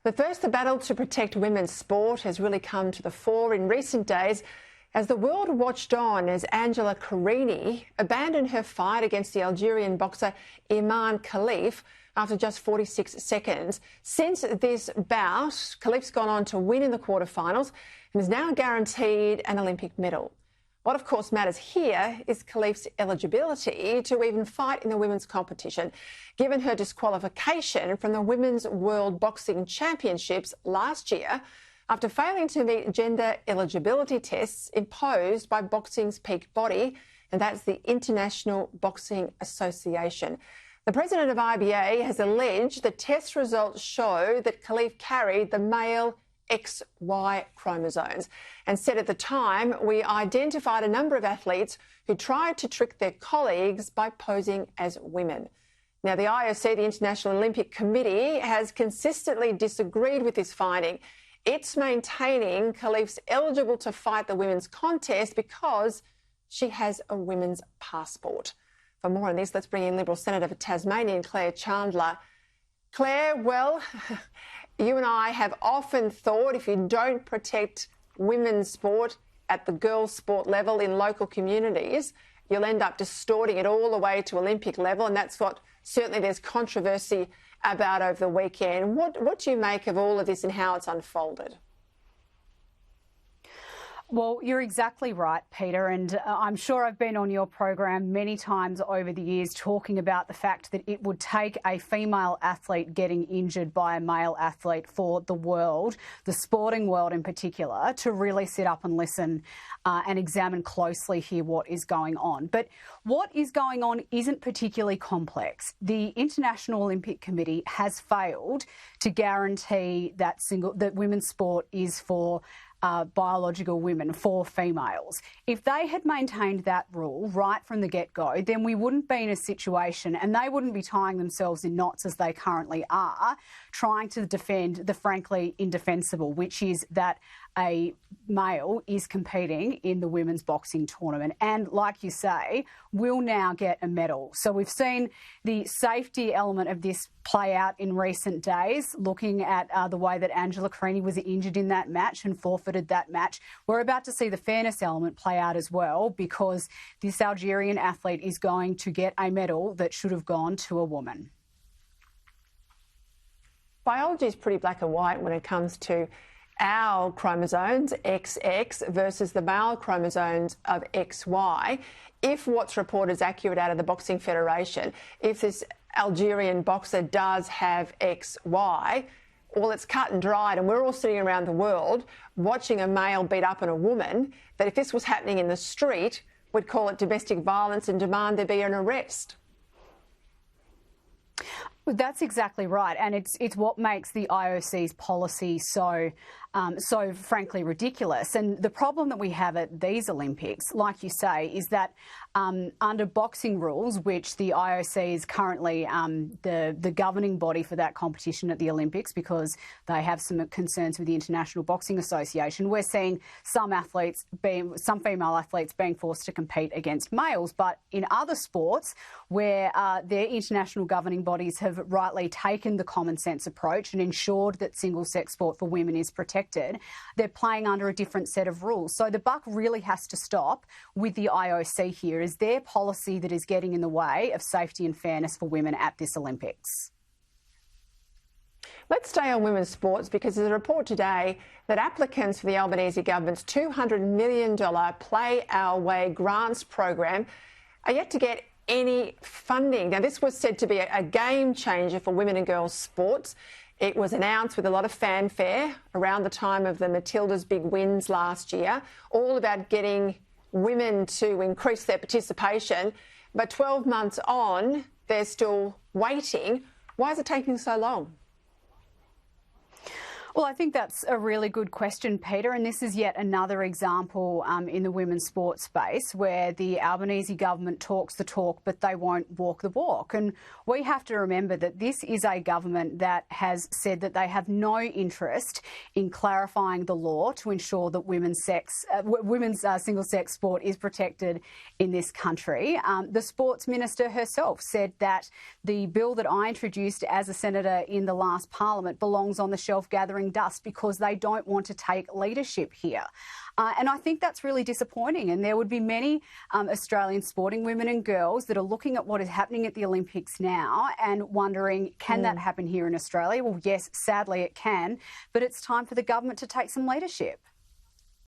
But first, the battle to protect women's sport has really come to the fore in recent days as the world watched on as Angela Carini abandoned her fight against the Algerian boxer Iman Khalif after just 46 seconds. Since this bout, Khalif's gone on to win in the quarterfinals and is now guaranteed an Olympic medal. What, of course, matters here is Khalif's eligibility to even fight in the women's competition, given her disqualification from the Women's World Boxing Championships last year after failing to meet gender eligibility tests imposed by boxing's peak body, and that's the International Boxing Association. The president of IBA has alleged the test results show that Khalif carried the male XY chromosomes and said at the time, we identified a number of athletes who tried to trick their colleagues by posing as women. Now, the IOC, the International Olympic Committee, has consistently disagreed with this finding. It's maintaining Khalif's eligible to fight the women's contest because she has a women's passport. For more on this, let's bring in Liberal Senator for Tasmania, Claire Chandler. Claire, well, you and I have often thought if you don't protect women's sport at the girls' sport level in local communities, you'll end up distorting it all the way to Olympic level, and that's what certainly there's controversy about over the weekend. What do you make of all of this and how it's unfolded? Well, you're exactly right, Peter, and I'm sure I've been on your program many times over the years talking about the fact that it would take a female athlete getting injured by a male athlete for the world, the sporting world in particular, to really sit up and listen and examine closely here what is going on. But what is going on isn't particularly complex. The International Olympic Committee has failed to guarantee that women's sport is for biological women, for females. If they had maintained that rule right from the get-go, then we wouldn't be in a situation and they wouldn't be tying themselves in knots as they currently are, trying to defend the frankly indefensible, which is that a male is competing in the women's boxing tournament and, like you say, will now get a medal. So we've seen the safety element of this play out in recent days, looking at the way that Angela Carini was injured in that match and forfeited that match. We're about to see the fairness element play out as well, because this Algerian athlete is going to get a medal that should have gone to a woman. Biology is pretty black and white when it comes to our chromosomes, XX, versus the male chromosomes of XY. If what's reported is accurate out of the Boxing Federation, if this Algerian boxer does have XY, well, it's cut and dried, and we're all sitting around the world watching a male beat up on a woman, that if this was happening in the street, we'd call it domestic violence and demand there be an arrest. That's exactly right, and it's what makes the IOC's policy so frankly ridiculous. And the problem that we have at these Olympics, like you say, is that under boxing rules, which the IOC is currently the governing body for that competition at the Olympics, because they have some concerns with the International Boxing Association, we're seeing some female athletes being forced to compete against males. But in other sports where their international governing bodies have rightly taken the common sense approach and ensured that single-sex sport for women is protected, they're playing under a different set of rules. So the buck really has to stop with the IOC here. Is their policy that is getting in the way of safety and fairness for women at this Olympics. Let's stay on women's sports, because there's a report today that applicants for the Albanese government's $200 million Play Our Way grants program are yet to get any funding. Now, this was said to be a game changer for women and girls sports. It was announced with a lot of fanfare around the time of the Matildas' big wins last year, all about getting women to increase their participation. But 12 months on, they're still waiting. Why is it taking so long? Well, I think that's a really good question, Peter, and this is yet another example in the women's sports space where the Albanese government talks the talk but they won't walk the walk. And we have to remember that this is a government that has said that they have no interest in clarifying the law to ensure that women's single-sex sport is protected in this country. The Sports Minister herself said that the bill that I introduced as a senator in the last parliament belongs on the shelf gathering dust because they don't want to take leadership here. And I think that's really disappointing. And there would be many Australian sporting women and girls that are looking at what is happening at the Olympics now and wondering, can that happen here in Australia? Well, yes, sadly it can, but it's time for the government to take some leadership.